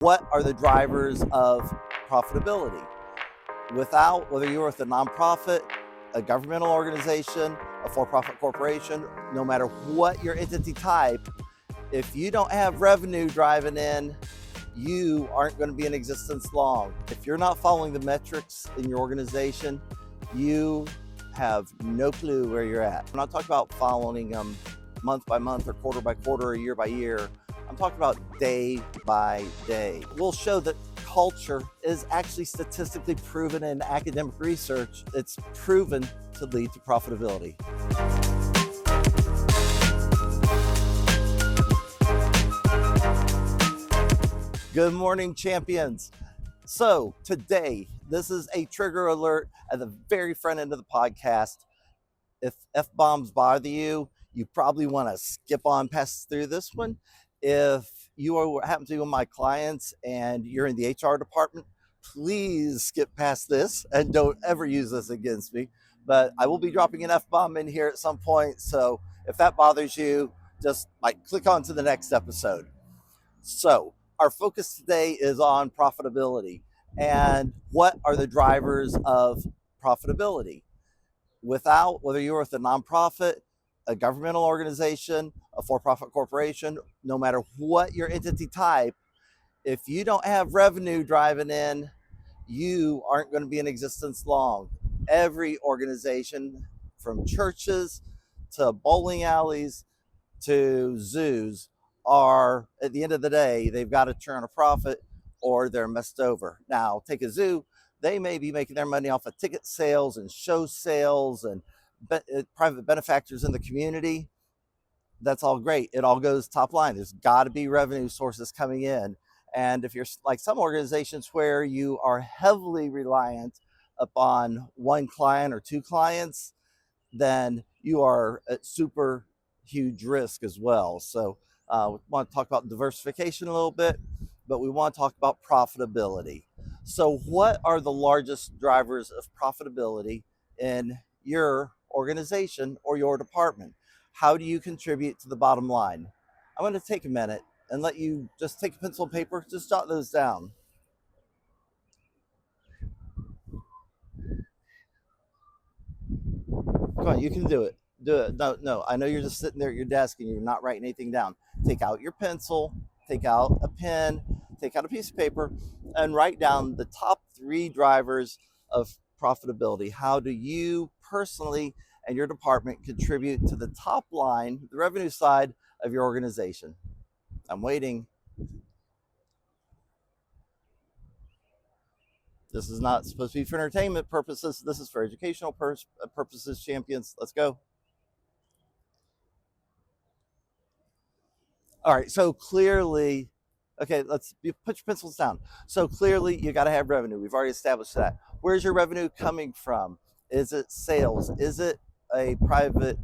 What are the drivers of profitability? Whether you're with a nonprofit, a governmental organization, a for-profit corporation, no matter what your entity type, if you don't have revenue driving in, you aren't going to be in existence long. If you're not following the metrics in your organization, you have no clue where you're at. I'm not talking about following them month by month or quarter by quarter or year by year. I'm talking about day by day. We'll show that culture is actually statistically proven in academic research. It's proven to lead to profitability. Good morning, champions. So today, this is a trigger alert at the very front end of the podcast. If F-bombs bother you, you probably want to skip on past through this one. If you happen to be one of my clients and you're in the HR department, please skip past this and don't ever use this against me. But I will be dropping an F-bomb in here at some point. So if that bothers you, just click on to the next episode. So our focus today is on profitability and what are the drivers of profitability. Whether you're with a nonprofit, a governmental organization, a for-profit corporation, no matter what your entity type, if you don't have revenue driving in, you aren't going to be in existence long. Every organization, from churches to bowling alleys to zoos, are at the end of the day, they've got to turn a profit or they're messed over. Now, take a zoo, they may be making their money off of ticket sales and show sales and private benefactors in the community. That's all great. It all goes top line. There's got to be revenue sources coming in. And if you're like some organizations where you are heavily reliant upon one client or two clients, then you are at super huge risk as well. So we want to talk about diversification a little bit, but we want to talk about profitability. So what are the largest drivers of profitability in your organization or your department? How do you contribute to the bottom line? I'm going to take a minute and let you just take a pencil and paper, just jot those down. Come on, you can do it. Do it. No. I know you're just sitting there at your desk and you're not writing anything down. Take out your pencil, take out a pen, take out a piece of paper, and write down the top 3 drivers of profitability. How do you personally and your department contribute to the top line, the revenue side of your organization? I'm waiting. This is not supposed to be for entertainment purposes. This is for educational purposes, champions. Let's go. All right, so clearly, okay, put your pencils down. So clearly you got to have revenue. We've already established that. Where's your revenue coming from? Is it sales? Is it a private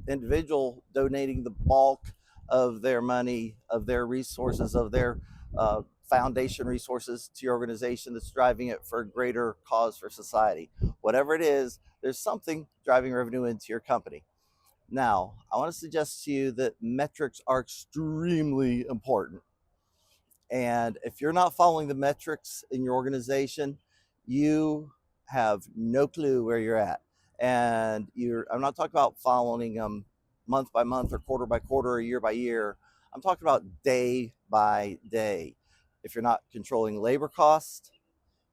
individual donating the bulk of their money, of their resources, of their foundation resources to your organization that's driving it for a greater cause for society? Whatever it is, there's something driving revenue into your company. Now, I want to suggest to you that metrics are extremely important. And if you're not following the metrics in your organization, you have no clue where you're at. And I'm not talking about following them month by month or quarter by quarter or year by year. I'm talking about day by day. If you're not controlling labor costs,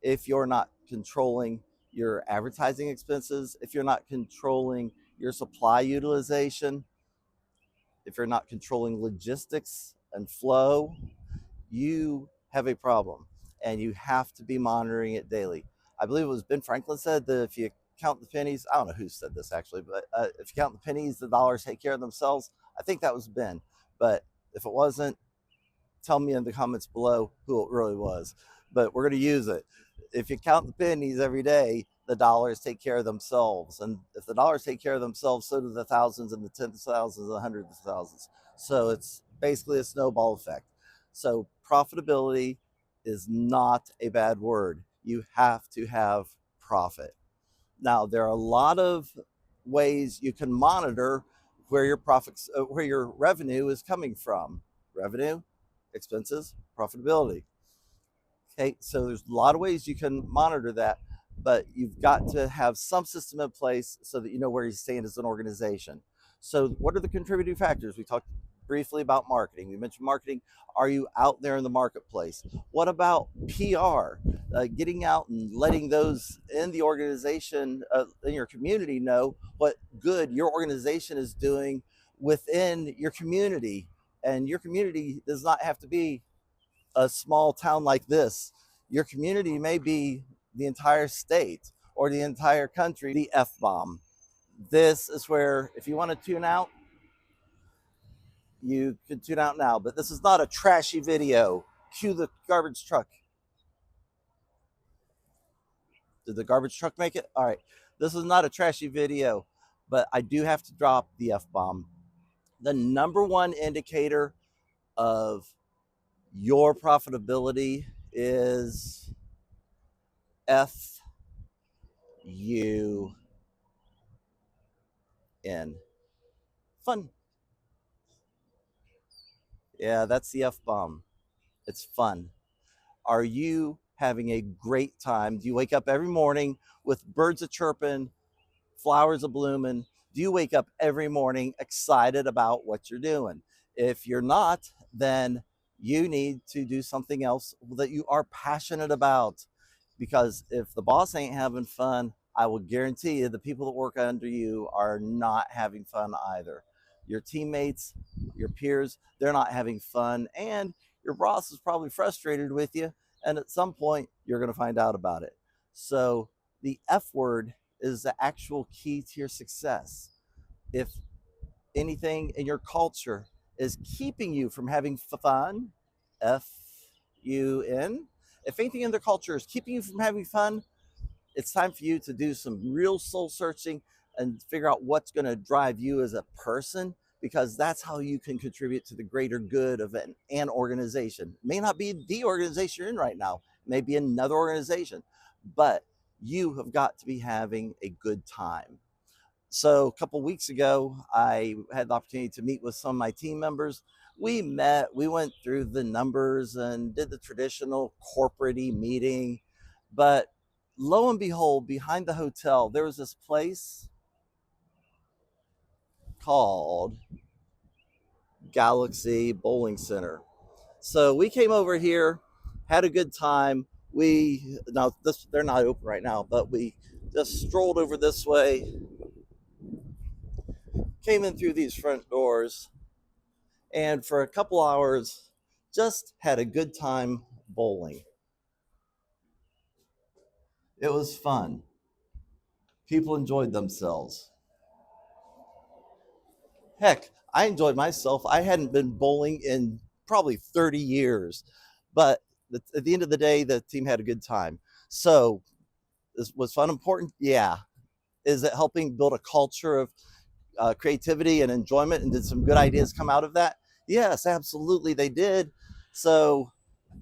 if you're not controlling your advertising expenses, if you're not controlling your supply utilization, if you're not controlling logistics and flow, you have a problem and you have to be monitoring it daily. I believe it was Ben Franklin said that if you count the pennies, I don't know who said this actually, but if you count the pennies, the dollars take care of themselves. I think that was Ben, but if it wasn't, tell me in the comments below who it really was, but we're going to use it. If you count the pennies every day, the dollars take care of themselves. And if the dollars take care of themselves, so do the thousands and the tens of thousands and the hundreds of thousands. So it's basically a snowball effect. So profitability is not a bad word. You have to have profit. Now, there are a lot of ways you can monitor where your profits, where your revenue is coming from. Revenue, expenses, profitability. Okay, so there's a lot of ways you can monitor that, but you've got to have some system in place so that you know where you stand as an organization. So, what are the contributing factors? We talked briefly about marketing. We mentioned marketing. Are you out there in the marketplace? What about PR? Getting out and letting those in the organization, in your community, know what good your organization is doing within your community. And your community does not have to be a small town like this. Your community may be the entire state or the entire country. The F bomb. This is where, if you want to tune out, you can tune out now. But this is not a trashy video. Cue the garbage truck. Did the garbage truck make it? All right. This is not a trashy video, but I do have to drop the F bomb. The number one indicator of your profitability is F.U.N. Fun. Yeah, that's the F bomb. It's fun. Are you having a great time? Do you wake up every morning with birds a chirping, flowers a blooming? Do you wake up every morning excited about what you're doing? If you're not, then you need to do something else that you are passionate about. Because if the boss ain't having fun, I will guarantee you the people that work under you are not having fun either. Your teammates, your peers, they're not having fun, and your boss is probably frustrated with you, and at some point you're going to find out about it. So the F word is the actual key to your success. If anything in your culture is keeping you from having fun, F-U-N, if anything in their culture is keeping you from having fun, it's time for you to do some real soul searching and figure out what's going to drive you as a person, because that's how you can contribute to the greater good of an organization. It may not be the organization you're in right now, it may be another organization, but you have got to be having a good time. So a couple of weeks ago, I had the opportunity to meet with some of my team members. We met, we went through the numbers and did the traditional corporate-y meeting. But lo and behold, behind the hotel, there was this place called Galaxy Bowling Center. So we came over here, had a good time. They're not open right now, but we just strolled over this way, came in through these front doors, and for a couple hours just had a good time bowling. It was fun. People enjoyed themselves. Heck, I enjoyed myself. I hadn't been bowling in probably 30 years, but at the end of the day, the team had a good time. So, was fun important? Yeah. Is it helping build a culture of creativity and enjoyment, and did some good ideas come out of that? Yes, absolutely, they did. So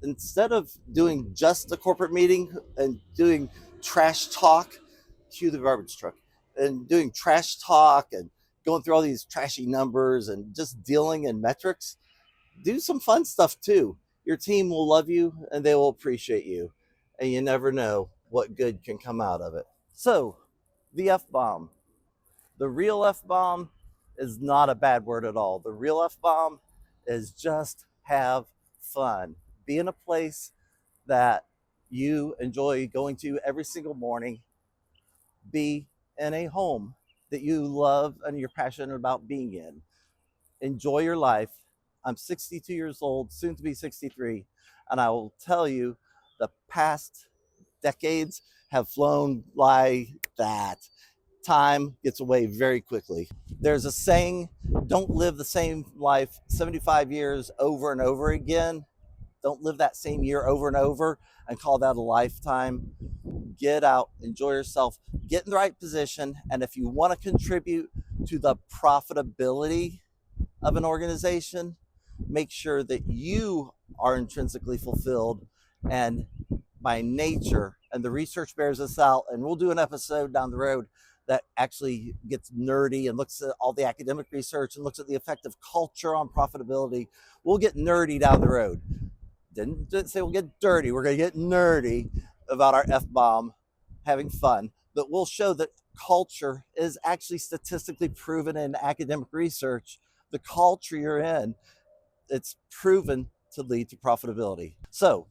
instead of doing just a corporate meeting and doing trash talk, cue the garbage truck, and doing trash talk and going through all these trashy numbers and just dealing in metrics, do some fun stuff too. Your team will love you and they will appreciate you. And you never know what good can come out of it. So, the F bomb. The real F bomb is not a bad word at all. The real F bomb is just have fun. Be in a place that you enjoy going to every single morning. Be in a home that you love and you're passionate about being in. Enjoy your life. I'm 62 years old, soon to be 63, and I will tell you the past decades have flown like that. Time gets away very quickly. There's a saying, don't live the same life 75 years over and over again. Don't live that same year over and over and call that a lifetime. Get out, enjoy yourself, get in the right position. And if you want to contribute to the profitability of an organization, make sure that you are intrinsically fulfilled and by nature. And the research bears this out. And we'll do an episode down the road that actually gets nerdy and looks at all the academic research and looks at the effect of culture on profitability. We'll get nerdy down the road. Didn't say we'll get dirty. We're going to get nerdy about our F bomb, having fun. But we'll show that culture is actually statistically proven in academic research. The culture you're in, it's proven to lead to profitability. So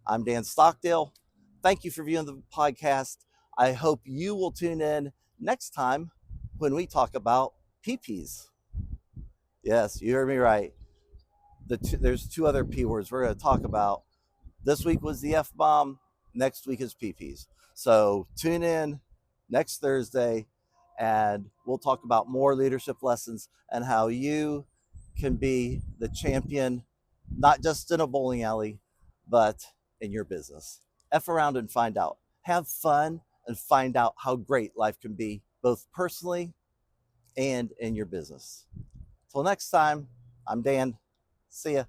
I'm Dan Stockdale. Thank you for viewing the podcast. I hope you will tune in next time when we talk about PPs. Yes, you heard me right. There's two other P words we're going to talk about. This week was the F bomb. Next week is PPs. So tune in next Thursday and we'll talk about more leadership lessons and how you can be the champion, not just in a bowling alley, but in your business. F around and find out. Have fun and find out how great life can be, both personally and in your business. Till next time, I'm Dan. See ya.